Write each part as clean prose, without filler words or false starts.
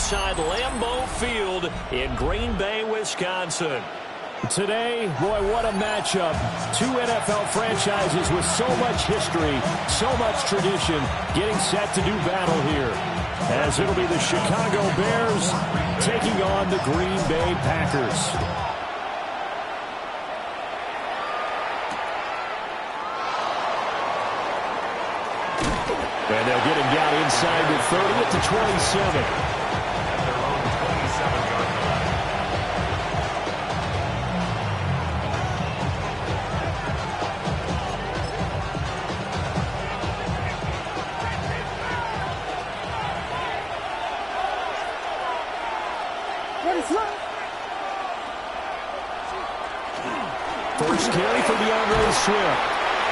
inside Lambeau Field in Green Bay, Wisconsin. Today, boy, what a matchup. Two NFL franchises with so much history, so much tradition, getting set to do battle here. As it'll be the Chicago Bears taking on the Green Bay Packers. And they'll get him down inside the 30 at the 27. First carry for DeAndre Swift.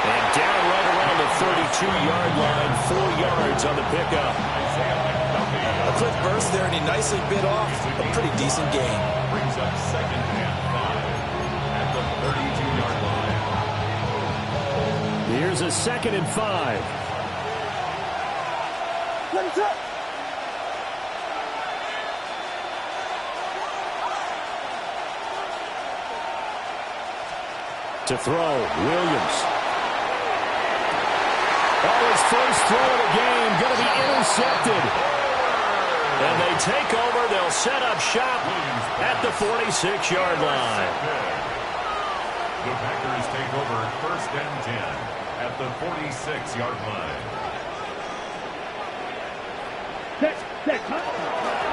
And down right around the 32-yard line, 4 yards on the pickup. A quick burst there, and he nicely bit off a pretty decent gain. Brings up second and 5 at the 32-yard line. Here's a 2nd and 5. Let's up. To throw, Williams. Oh, his first throw of the game, going to be intercepted. And they take over. They'll set up shop at the 46-yard line. The Packers take over 1st and 10 at the 46-yard line.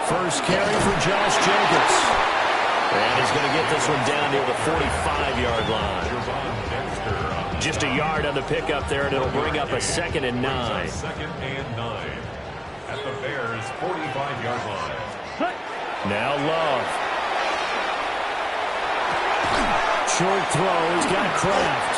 First carry for Josh Jacobs. And he's going to get this one down near the 45-yard line. Just a yard on the pickup there, and it'll bring up a 2nd and 9. 2nd and 9 at the Bears' 45-yard line. Now Love. Short throw. He's got Kraft.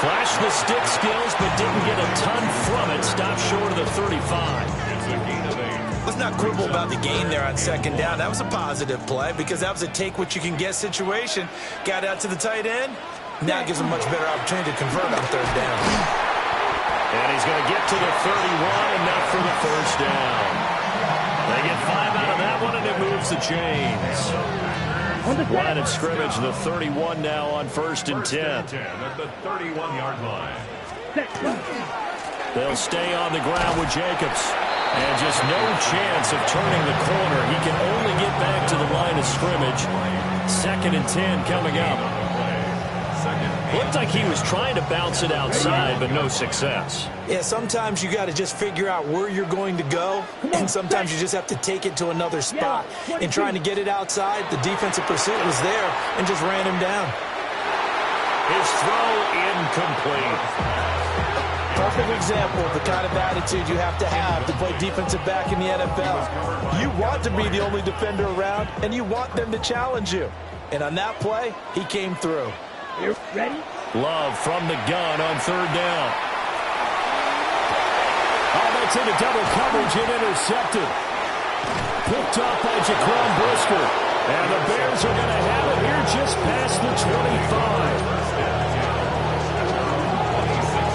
Flashed the stick skills, but didn't get a ton from it. Stopped short of the 35. It's a gain of 8. Let's not quibble about the gain there on 2nd down. That was a positive play because that was a take-what-you-can-get situation. Got out to the tight end. Now it gives him a much better opportunity to convert on 3rd down. And he's going to get to the 31, enough for the first down. They get 5 out of that one, and it moves the chains. Line of scrimmage, the 31 now on 1st and 10. At the 31-yard line. They'll stay on the ground with Jacobs. And just no chance of turning the corner. He can only get back to the line of scrimmage. 2nd and 10 coming up. Looked like he was trying to bounce it outside, but no success. Yeah, sometimes you got to just figure out where you're going to go, and sometimes you just have to take it to another spot. And trying to get it outside, the defensive pursuit was there and just ran him down. His throw incomplete. Perfect example of the kind of attitude you have to play defensive back in the NFL. You want to be the only defender around, and you want them to challenge you. And on that play, he came through. You ready? Love from the gun on 3rd down. Oh, that's into double coverage and intercepted. Picked off by Jaquan Brisker. And the Bears are going to have it here just past the 25.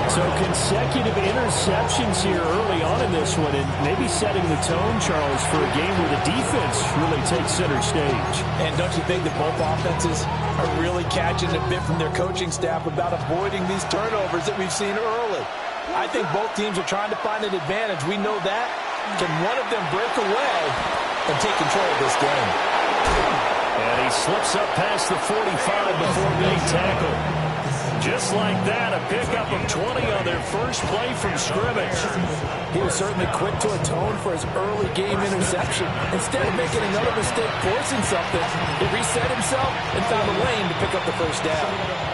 So consecutive interceptions here early on in this one, and maybe setting the tone, Charles, for a game where the defense really takes center stage. And don't you think that both offenses are really catching a bit from their coaching staff about avoiding these turnovers that we've seen early? I think both teams are trying to find an advantage. We know that. Can one of them break away and take control of this game? And he slips up past the 45 before being tackled. Just like that, a pickup of 20 on their first play from scrimmage. He was certainly quick to atone for his early game interception. Instead of making another mistake forcing something, he reset himself and found a lane to pick up the first down.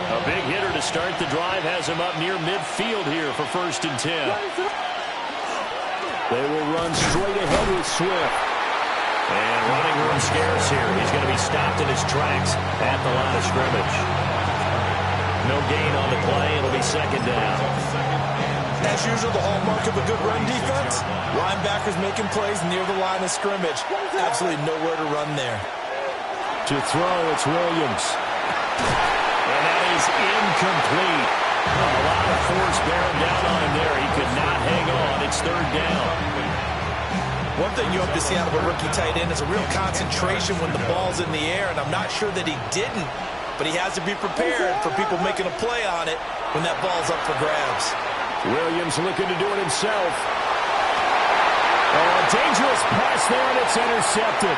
A big hitter to start the drive has him up near midfield here for 1st and 10. They will run straight ahead with Swift. And running room scarce here. He's going to be stopped in his tracks at the line of scrimmage. No gain on the play. It'll be 2nd down. As usual, the hallmark of a good run defense, linebackers making plays near the line of scrimmage. Absolutely nowhere to run there. To throw, it's Williams. And that is incomplete. A lot of force bearing down on him there. He could not hang on. It's 3rd down. One thing you hope to see out of a rookie tight end is a real concentration when the ball's in the air, and I'm not sure that he didn't, but he has to be prepared for people making a play on it when that ball's up for grabs. Williams looking to do it himself. Oh, a dangerous pass there, and it's intercepted.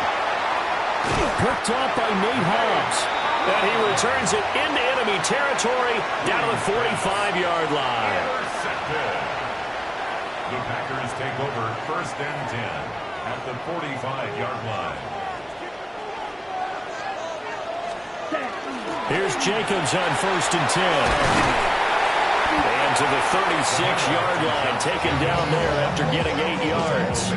Picked off by Nate Hobbs. And he returns it into enemy territory down to the 45-yard line. The Packers take over 1st and 10 at the 45-yard line. Here's Jacobs on 1st and 10. And to the 36-yard line, taken down there after getting 8 yards.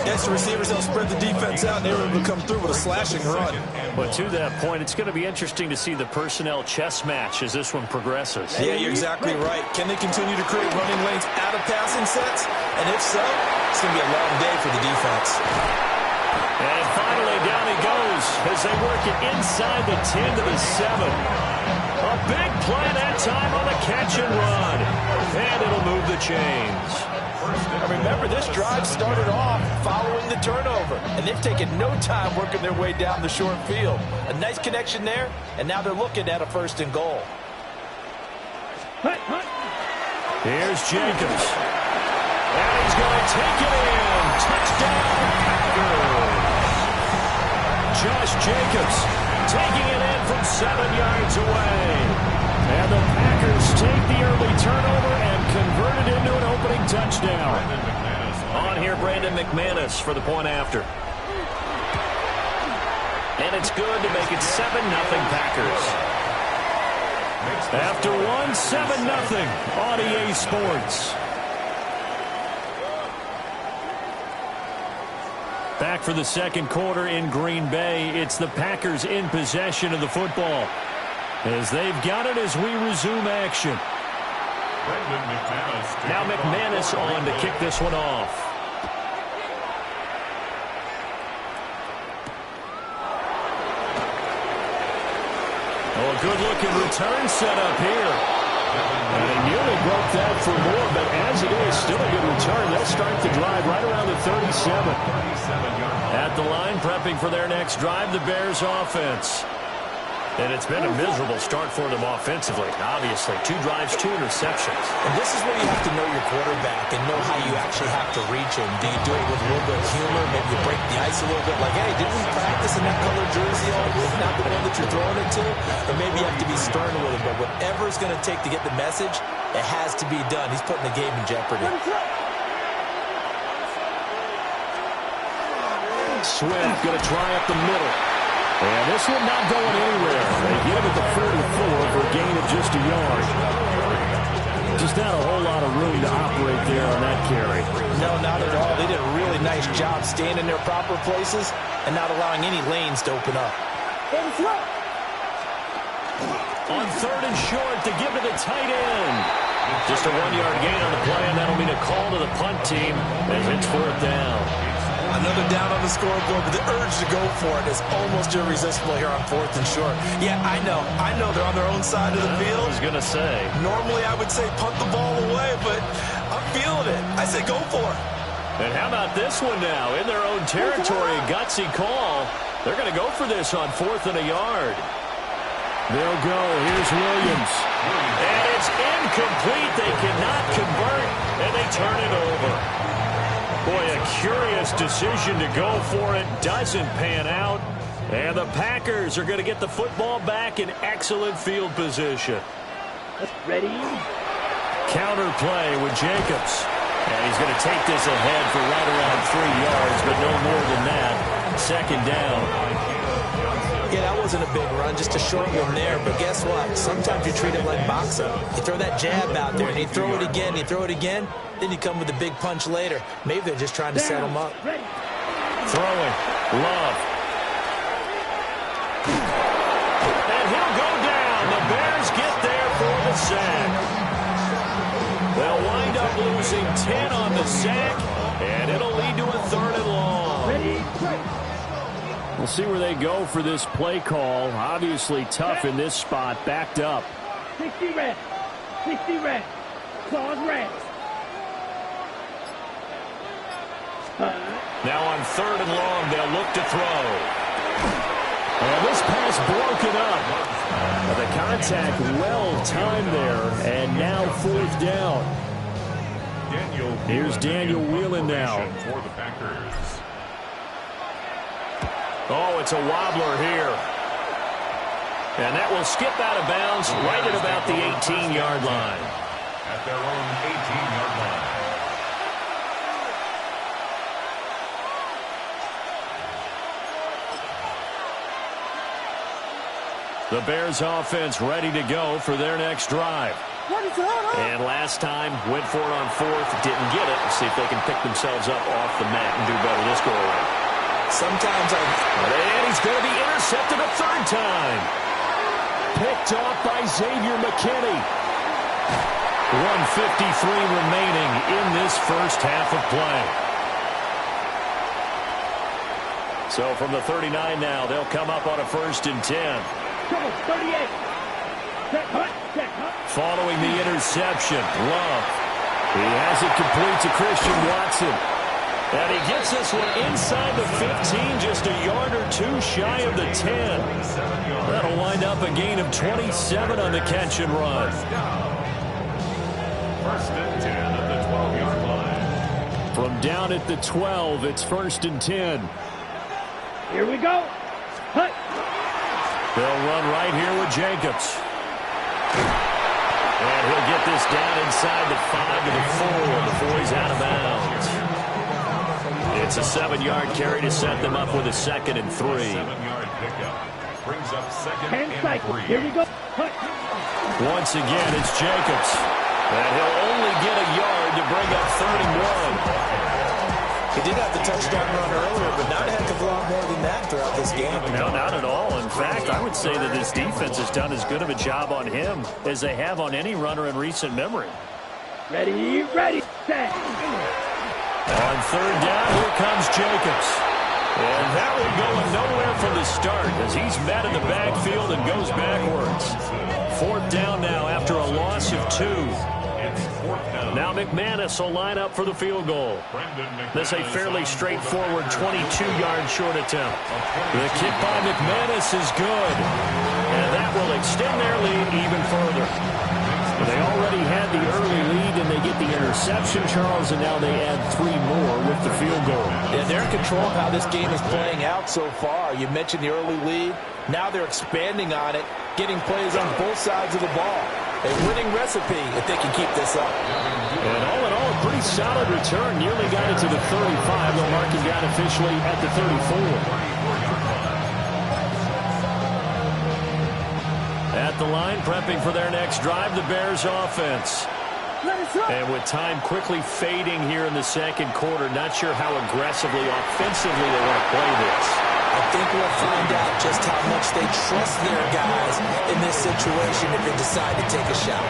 Yes, the receivers don't spread the defense out, and they were able to come through with a slashing run. But to that point, it's going to be interesting to see the personnel chess match as this one progresses. Yeah, you're exactly right. Can they continue to create running lanes out of passing sets? And if so, it's going to be a long day for the defense. And finally, down he goes as they work it inside the 10 to the 7. A big play that time on the catch and run. And it'll move the chains. And remember, this drive started off following the turnover, and they've taken no time working their way down the short field. A nice connection there, and now they're looking at a 1st and goal. Here's Jacobs. And he's going to take it in. Touchdown, Packers. Josh Jacobs taking it in from 7 yards away. And the Packers take the early turnover and convert it into an opening touchdown. On here, Brandon McManus for the point after. And it's good to make it 7-0 Packers. After one, 7-0 on EA Sports. Back for the second quarter in Green Bay. It's the Packers in possession of the football, as they've got it as we resume action. Now McManus on to kick this one off. Oh, a good-looking return set up here. And he nearly broke that for more, but as it is, still a good return. They'll start the drive right around the 37. At the line, prepping for their next drive, the Bears offense. And it's been a miserable start for them offensively, obviously. 2 drives, 2 interceptions. And this is where you have to know your quarterback and know how you actually have to reach him. Do you do it with a little bit of humor? Maybe you break the ice a little bit, like, hey, didn't we practice in that color jersey all week, not the one that you're throwing it to? Or maybe you have to be stern with him. But whatever it's going to take to get the message, it has to be done. He's putting the game in jeopardy. Swift going to try up the middle. And this one not going anywhere. They get him at the 44 for a gain of just a yard. Just not a whole lot of room to operate there on that carry. No, not at all. They did a really nice job staying in their proper places and not allowing any lanes to open up. On 3rd and short to give to the tight end. Just a 1-yard gain on the play, and that'll mean a call to the punt team as it's 4th down. Another down on the scoreboard, but the urge to go for it is almost irresistible here on 4th and short. Yeah, I know they're on their own side of the field. I was going to say. Normally I would say punt the ball away, but I'm feeling it. I say go for it. And how about this one now? In their own territory, a gutsy call. They're going to go for this on 4th and a yard. They'll go. Here's Williams. And it's incomplete. They cannot convert, and they turn it over. Boy, a curious decision to go for it. Doesn't pan out. And the Packers are going to get the football back in excellent field position. Ready? Counter play with Jacobs. And he's going to take this ahead for right around 3 yards, but no more than that. 2nd down. Yeah, that wasn't a big run, just a short one there. But guess what? Sometimes you treat it like boxing. You throw that jab out there, and you throw it again, then you come with a big punch later. Maybe they're just trying to set them up. Throwing. Love. And he'll go down. The Bears get there for the sack. They'll wind up losing 10 on the sack, and it'll lead to a 3rd and long. We'll see where they go for this play call. Obviously tough in this spot. Backed up. 60 red. 60 red. Claws red. Now on 3rd and long, they'll look to throw. And this pass broken up. The contact well timed there, and now 4th down. Here's Daniel Whelan now. For the Packers. Oh, it's a wobbler here. And that will skip out of bounds right at about the 18-yard line. At their own 18-yard line. The Bears offense ready to go for their next drive. And last time, went for it on 4th, didn't get it. See if they can pick themselves up off the mat and do better this go-around. And he's going to be intercepted a 3rd time. Picked off by Xavier McKinney. 1:53 remaining in this first half of play. So from the 39 now, they'll come up on a 1st and 10. 38. Check, hut, check, hut. Following the interception, Love. He has it complete to Christian Watson. And he gets this one inside the 15, just a yard or 2 shy of the 10. That'll wind up a gain of 27 on the catch and run. 1st and 10 at the 12-yard line. From down at the 12, it's 1st and 10. Here we go. Hut. They'll run right here with Jacobs. And he'll get this down inside the 5 to the 4 before he's out of bounds. It's a 7-yard carry to set them up with a 2nd and 3. 7-yard pickup. Brings up 2nd 10 and seconds. 3. Here we go. Hut. Once again, it's Jacobs. And he'll only get a yard to bring up 31. He did have the touchdown run earlier, but not a heck of a lot more than that throughout this game. No, not at all. In fact, I would say that this defense has done as good of a job on him as they have on any runner in recent memory. Ready, ready, set. On 3rd down, here comes Jacobs. And that one going nowhere from the start as he's met in the backfield and goes backwards. 4th down now after a loss of 2. It's 4th down. Now McManus will line up for the field goal. This a fairly straightforward 22-yard short attempt. The kick by McManus is good. And that will extend their lead even further. They already had the early lead, and they get the interception, Charles, and now they add 3 more with the field goal. Yeah, they're in control of how this game is playing out so far. You mentioned the early lead. Now they're expanding on it, getting plays on both sides of the ball. A winning recipe if they can keep this up. And all in all, a pretty solid return. Nearly got it to the 35. They'll mark him down officially at the 34. At the line, prepping for their next drive, the Bears offense. And with time quickly fading here in the 2nd quarter, not sure how aggressively, offensively they want to play this. I think we'll find out just how much they trust their guys in this situation if they decide to take a shot.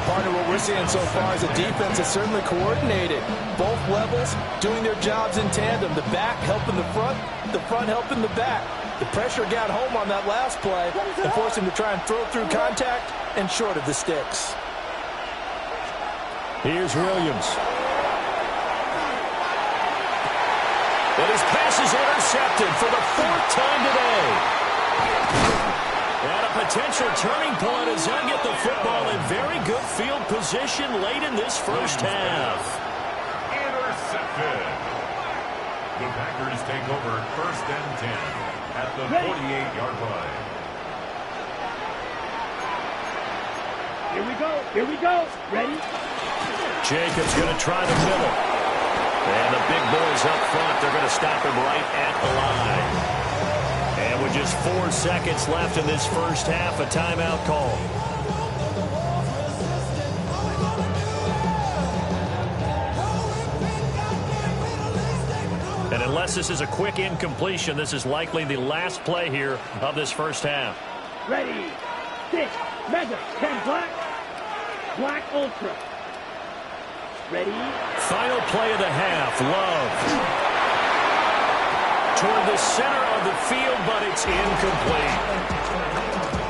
Part of what we're seeing so far is the defense is certainly coordinated. Both levels doing their jobs in tandem. The back helping the front helping the back. The pressure got home on that last play and forced him to try and throw through contact and short of the sticks. Here's Williams. And his pass is intercepted for the 4th time today. And a potential turning point as they get the football in very good field position late in this first half. Intercepted. The Packers take over 1st and 10 at the 48-yard line. Here we go. Here we go. Ready? Jacobs going to try the middle. And the big boys up front, they're going to stop him right at the line. And with just 4 seconds left in this first half, a timeout call. And unless this is a quick incompletion, this is likely the last play here of this first half. Ready, 6, mega, 10 black, black ultra. Ready? Final play of the half. Love. Toward the center of the field, but it's incomplete.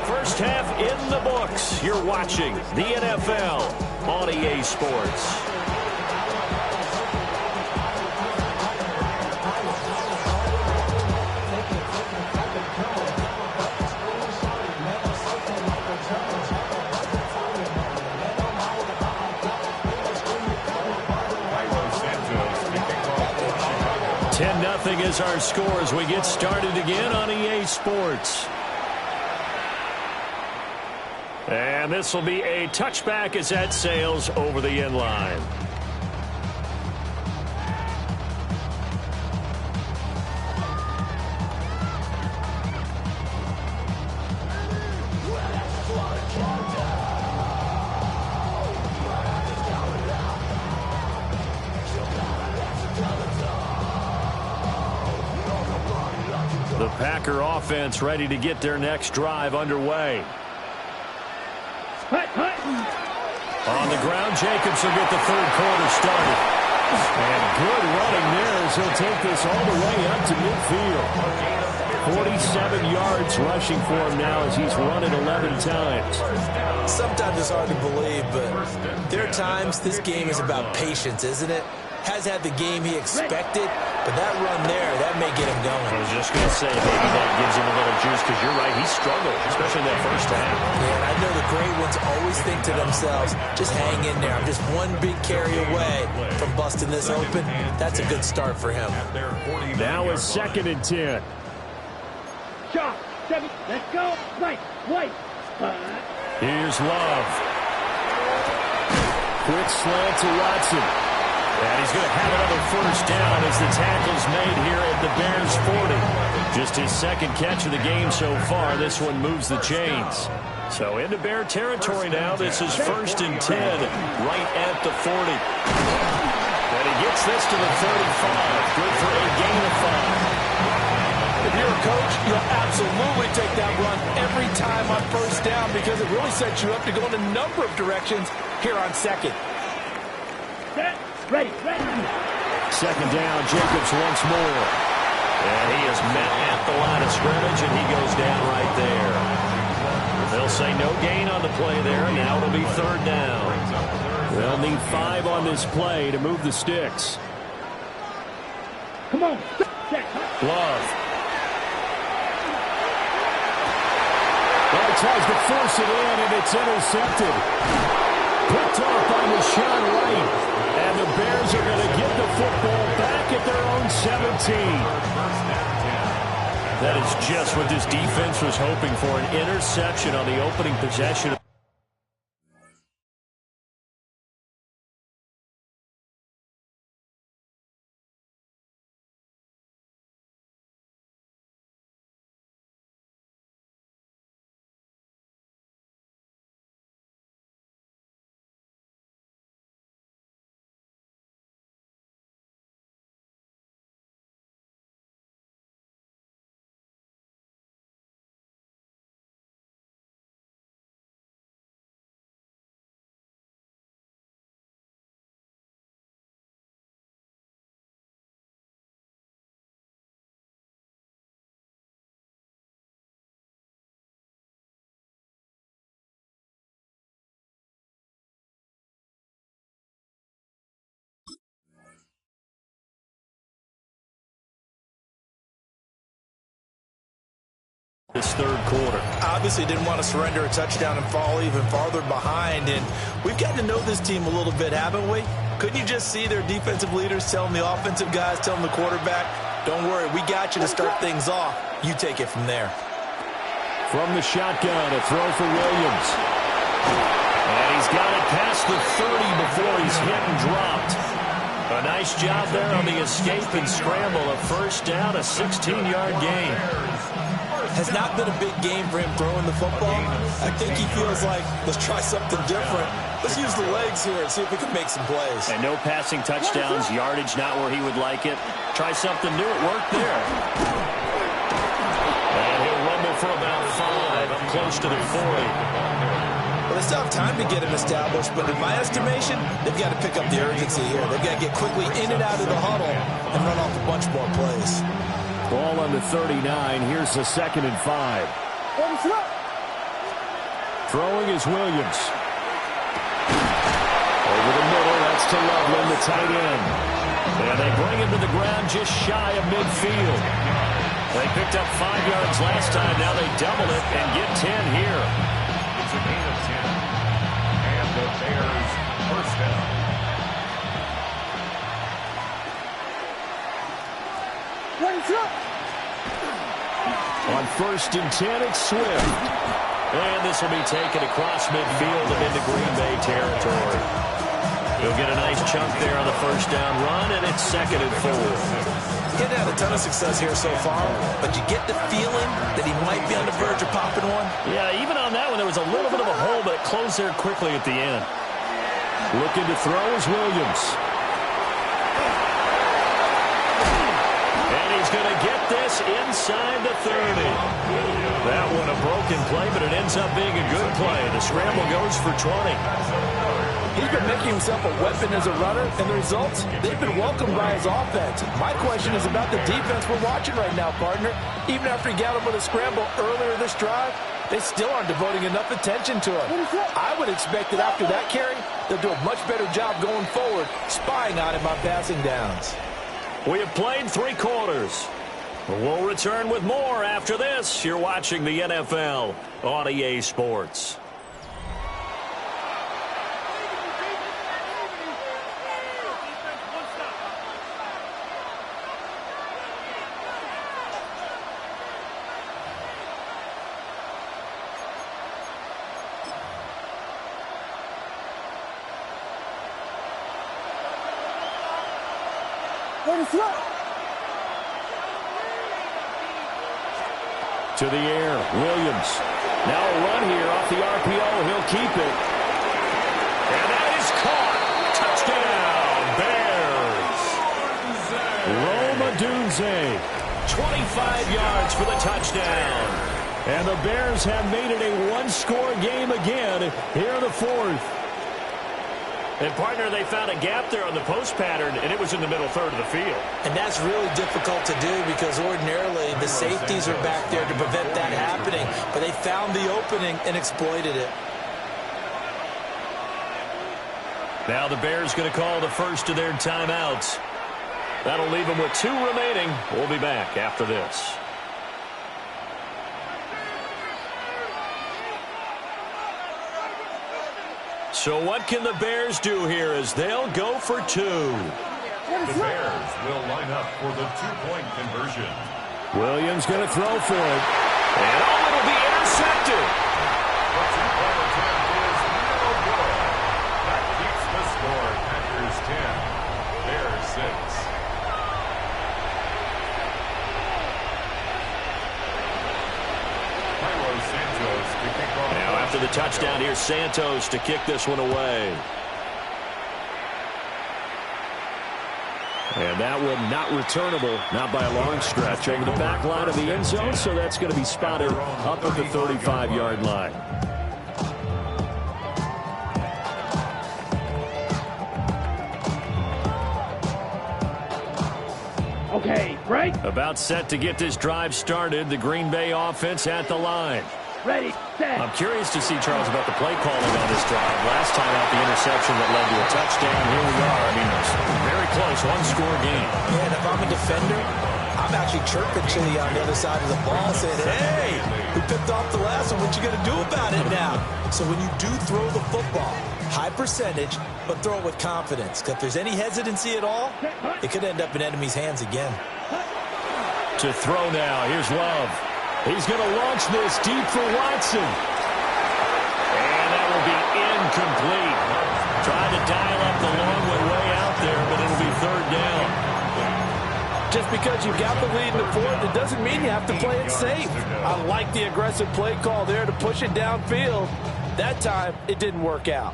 First half in the books. You're watching the NFL on EA Sports. 2-0 is our score as we get started again on EA Sports. And this will be a touchback as that sails over the end line. The Packer offense ready to get their next drive underway. On the ground, Jacobs will get the third quarter started. And good running there as he'll take this all the way up to midfield. 47 yards rushing for him now as he's run it 11 times. Sometimes it's hard to believe, but there are times this game is about patience, isn't it? Has had the game he expected, but that run there, that may get him going. I was just going to say, maybe that gives him a little juice, because you're right, he struggled, especially in that first half. Yeah, and I know the great ones always think to themselves, just hang in there. I'm just one big carry away from busting this open. That's a good start for him. Now a 2nd and 10. Shot, 7, let's go, right, Here's Love. Quick slant to Watson. And he's going to have another first down as the tackle's made here at the Bears 40. Just his 2nd catch of the game so far. This one moves the chains. So into Bear territory now. This is 1st and 10 right at the 40. And he gets this to the 35. Good for a gain of 5. If you're a coach, you'll absolutely take that run every time on first down because it really sets you up to go in a number of directions here on 2nd. Ready. 2nd down, Jacobs once more. And he is met at the line of scrimmage, and he goes down right there. They'll say no gain on the play there, and now it'll be 3rd down. They'll need 5 on this play to move the sticks. Come on. Love. Well, tries to force it in, and it's intercepted. Picked off by Rashawn Wright. And the Bears are going to get the football back at their own 17. That is just what this defense was hoping for, an interception on the opening possession. This 3rd quarter. Obviously didn't want to surrender a touchdown and fall even farther behind, and we've gotten to know this team a little bit, haven't we? Couldn't you just see their defensive leaders telling the offensive guys, telling the quarterback, don't worry, we got you to start things off. You take it from there. From the shotgun, a throw for Williams. And he's got it past the 30 before he's hit and dropped. A nice job there on the escape and scramble. A 1st down, a 16-yard gain. Has not been a big game for him throwing the football. I think he feels like, let's try something different. Let's use the legs here and see if we can make some plays. And no passing touchdowns, yardage not where he would like it. Try something new. It worked there. And he'll rumble for about 5, up close to the 40. Well, they still have time to get him established, but in my estimation, they've got to pick up the urgency here. They've got to get quickly in and out of the huddle and run off a bunch more plays. Ball on the 39. Here's the 2nd and 5. Throwing is Williams. Over the middle, that's to Loveland, the tight end. And they bring him to the ground just shy of midfield. They picked up 5 yards last time. Now they double it and get 10 here. It's a gain of 10. And the Bears 1st down. On 1st and 10, it's Swift. And this will be taken across midfield and into Green Bay territory. He'll get a nice chunk there on the first down run, and it's 2nd and 4. He hasn't had a ton of success here so far, but you get the feeling that he might be on the verge of popping one. Yeah, even on that one, there was a little bit of a hole, but it closed there quickly at the end. Looking to throw is Williams. And he's going to get this inside the 30. That one a broken play, but it ends up being a good play. The scramble goes for 20. He's been making himself a weapon as a runner, and the results, they've been welcomed by his offense. My question is about the defense we're watching right now, partner. Even after he got him with a scramble earlier this drive, they still aren't devoting enough attention to him. I would expect that after that carry, they'll do a much better job going forward, spying on him on passing downs. We have played 3 quarters. We'll return with more after this. You're watching the NFL on EA Sports. To the air, Williams. Now a run here off the RPO. He'll keep it. And that is caught. Touchdown, Bears. Rome Odunze, 25 yards for the touchdown. And the Bears have made it a one-score game again here in the 4th. And, partner, they found a gap there on the post pattern, and it was in the middle third of the field. And that's really difficult to do because ordinarily the safeties are back there to prevent that happening. But they found the opening and exploited it. Now the Bears going to call the first of their timeouts. That'll leave them with 2 remaining. We'll be back after this. So what can the Bears do here as they'll go for 2? The Bears will line up for the 2-point conversion. Williams going to throw for it. And it'll be intercepted. The 2-point attempt is no good. That keeps the score. Packers 10, Bears 6. Now after the touchdown, here's Santos to kick this one away. And that one not returnable, not by a long stretch, over the back line of the end zone, so that's going to be spotted up at the 35-yard line. Okay, break. About set to get this drive started. The Green Bay offense at the line. Ready, set. I'm curious to see, Charles, about the play calling on this drive. Last time out, the interception that led to a touchdown. Here we are. I mean, it's very close, one-score game. Yeah, and if I'm a defender, I'm actually chirping Chili on the other side of the ball saying, hey, we picked off the last one. What you going to do about it now? So when you do throw the football, high percentage, but throw it with confidence. Because if there's any hesitancy at all, it could end up in enemy's hands again. To throw now, here's Love. He's going to launch this deep for Watson. And that will be incomplete. Trying to dial up the long way out there, but it'll be 3rd down. Just because you've got the lead in the 4th, it doesn't mean you have to play it safe. I like the aggressive play call there to push it downfield. That time, it didn't work out.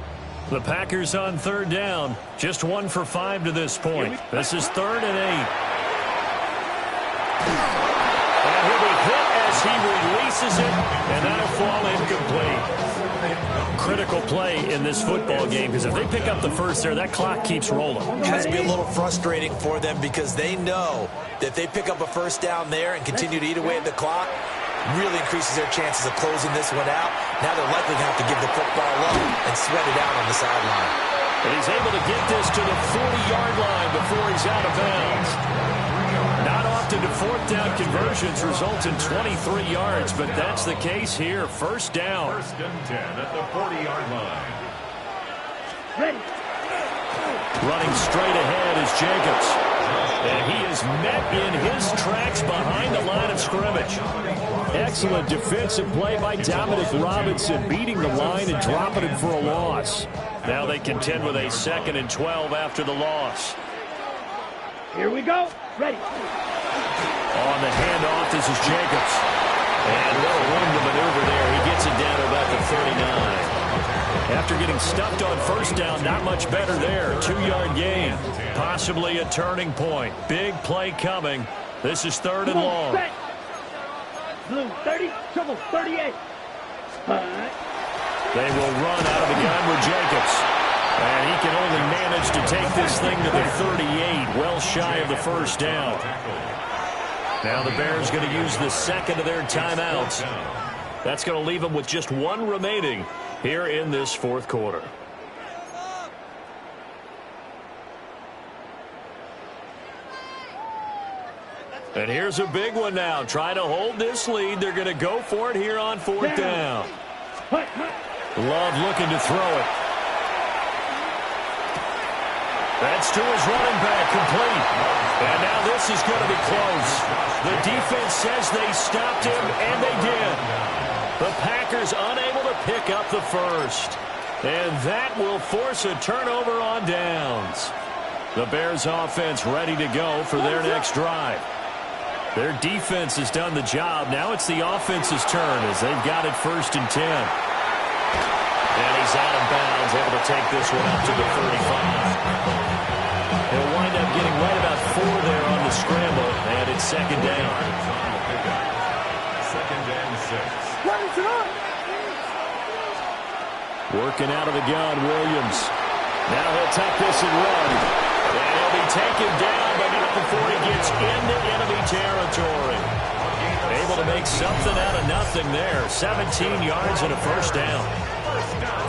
The Packers on 3rd down. Just 1 for 5 to this point. This is 3rd and 8. And he'll be hit as he releases it, and that'll fall incomplete. Critical play in this football game, because if they pick up the first there, that clock keeps rolling. It has to be a little frustrating for them because they know that if they pick up a first down there and continue to eat away at the clock, really increases their chances of closing this one out. Now they're likely going to have to give the football up and sweat it out on the sideline. And he's able to get this to the 40-yard line before he's out of bounds. Not often do 4th down conversions result in 23 yards, but that's the case here. 1st down. 1st and 10 at the 40-yard line. Ready. Running straight ahead is Jacobs. And he is met in his tracks behind the line of scrimmage. Excellent defensive play by Dominic Robinson, beating the line and dropping him for a loss. Now they contend with a 2nd and 12 after the loss. Here we go. Ready. On the handoff, this is Jacobs. And what a room to maneuver there. He gets it down to about the 39. After getting stuffed on first down, not much better there. 2-yard gain. Possibly a turning point. Big play coming. This is 3rd and long. Set. Blue 30, trouble 38. They will run out of the gun with Jacobs. And he can only manage to take this thing to the 38, well shy of the first down. Now the Bears going to use the 2nd of their timeouts. That's going to leave them with just 1 remaining here in this 4th quarter. And here's a big one now. Trying to hold this lead. They're going to go for it here on 4th down. Love looking to throw it. That's to his running back, complete. And now this is going to be close. The defense says they stopped him, and they did. The Packers unable to pick up the first. And that will force a turnover on downs. The Bears offense ready to go for their next drive. Their defense has done the job. Now it's the offense's turn as they've got it 1st and 10. And he's out of bounds, able to take this one up to the 35. He'll wind up getting right about 4 there on the scramble, and it's 2nd down. 2nd and 6. Working out of the gun, Williams. Now he'll tuck this and run. And he'll be taken down, but not before he gets into enemy territory. Able to make something out of nothing there. 17 yards and a 1st down.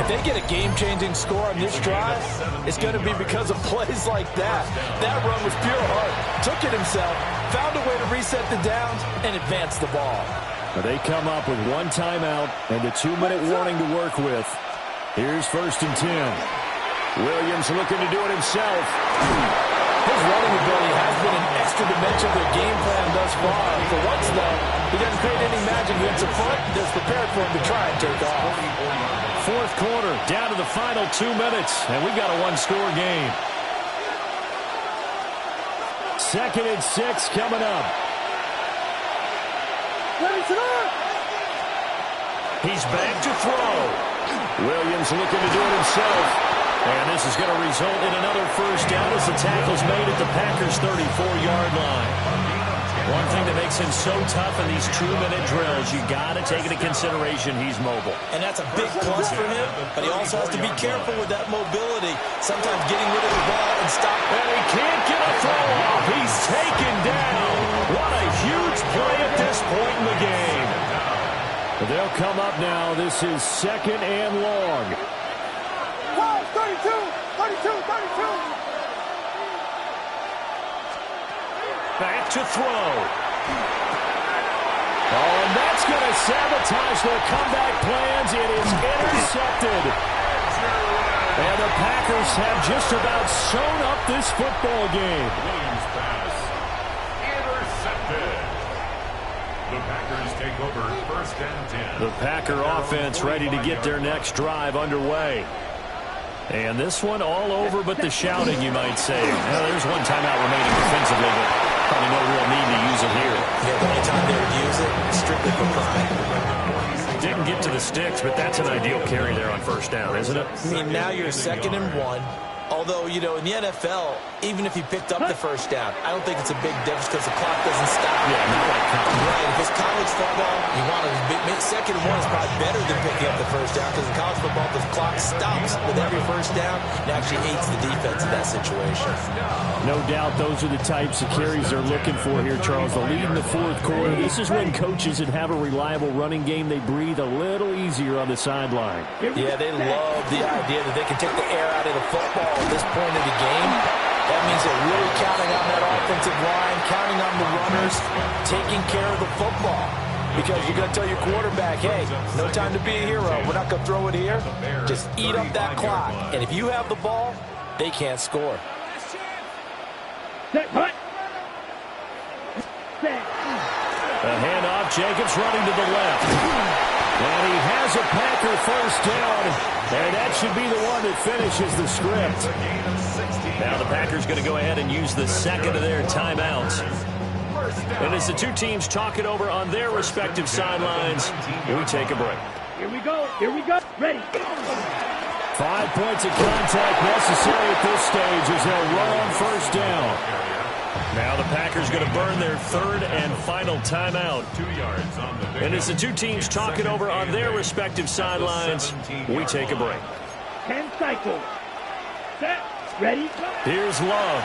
If they get a game-changing score on this drive, it's going to be because of plays like that. That run was pure heart. Took it himself, found a way to reset the downs, and advance the ball. They come up with 1 timeout and a 2-minute warning to work with. Here's 1st and 10. Williams looking to do it himself. His running ability has been an extra dimension of their game plan thus far. For once, though, he doesn't create any magic against the front that's prepared for him to try and take off. 4th quarter, down to the final 2 minutes, and we've got a 1-score game. 2nd and 6 coming up. He's back to throw. Williams looking to do it himself. And this is going to result in another 1st down as the tackle's made at the Packers' 34-yard line. One thing that makes him so tough in these 2-minute drills, you got to take into consideration he's mobile. And that's a big plus for him, but he also has to be careful with that mobility. Sometimes getting rid of the ball and stop. And he can't get a throw off. He's taken down. What a huge play at this point in the game. But they'll come up now. This is 2nd and long. 32, 32, 32. Back to throw. Oh, and that's going to sabotage their comeback plans. It is intercepted. And the Packers have just about sewn up this football game. Williams pass. Intercepted. The Packers take over 1st and 10. The Packer offense ready to get their next drive underway. And this one all over but the shouting, you might say. Well, there's 1 timeout remaining defensively, but probably no real need to use it here. Yeah, the only time they would use it, strictly for pride. Didn't get to the sticks, but that's an ideal carry there on 1st down, isn't it? I mean, now you're 2nd and 1. Although, you know, in the NFL, even if he picked up the 1st down, I don't think it's a big difference because the clock doesn't stop. Yeah, not like college. Right, if it's college football, you want to 2nd and 1 is probably better than picking up the 1st down because in college football, the clock stops with every 1st down. It actually aids the defense in that situation. No doubt those are the types of carries they're looking for here, Charles. The lead in the 4th quarter. This is when coaches that have a reliable running game, they breathe a little easier on the sideline. Yeah, they love the idea that they can take the air out of the football at this point of the game. That means they're really counting on that offensive line, counting on the runners, taking care of the football. Because you're going to tell your quarterback, hey, no time to be a hero. We're not going to throw it here. Just eat up that clock. And if you have the ball, they can't score. Set. Hut. Set. A handoff. Jacobs running to the left. And he has a Packer first down. And that should be the one that finishes the script. Now the Packers going to go ahead and use the second of their timeouts. And as the two teams talk it over on their respective sidelines, we take a break. Here we go. Here we go. Ready. 5 points of contact necessary at this stage as they'll run on first down. Now the Packers going to burn their third and final timeout. 2 yards on the And as the two teams talk it over on their respective sidelines, we take a break. 10 cycles. Set. Ready. Here's Love.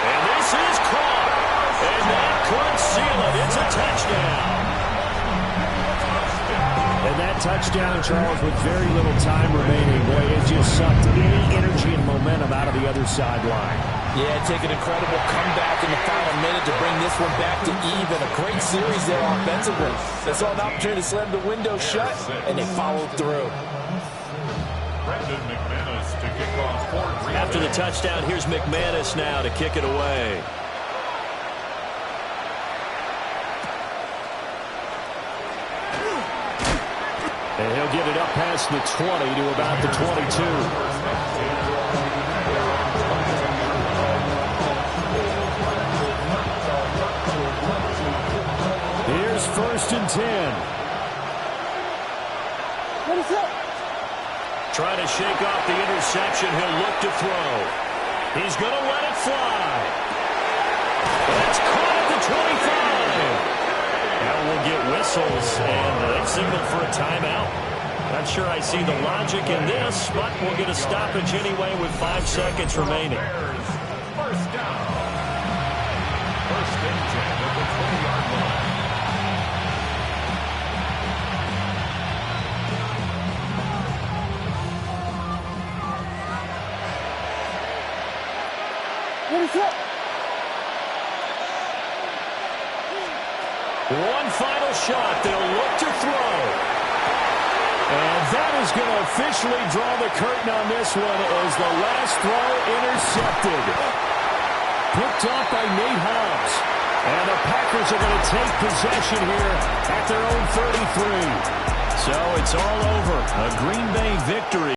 And this is caught. And that could seal it. It's a touchdown. And that touchdown, Charles, with very little time remaining, boy, it just sucked any energy and momentum out of the other sideline. Yeah, take an incredible comeback in the final minute to bring this one back to even. A great series there offensively. They saw an opportunity to slam the window shut, and they followed through. Brandon McManus to kick off for Green After the Bay. touchdown, here's McManus now to kick it away. And he'll get it up past the 20 to about the 22. Here's first and 10. What is up? Trying to shake off the interception. He'll look to throw. He's going to let it fly. That's caught at the 25. Now we'll get whistles, and they've signaled for a timeout. Not sure I see the logic in this, but we'll get a stoppage anyway with 5 seconds remaining. Bears, first down. First and 10 at the 20-yard line. What is up? One final shot. They'll look to throw. And that is going to officially draw the curtain on this one as the last throw intercepted. Picked off by Nate Hobbs. And the Packers are going to take possession here at their own 33. So it's all over. A Green Bay victory.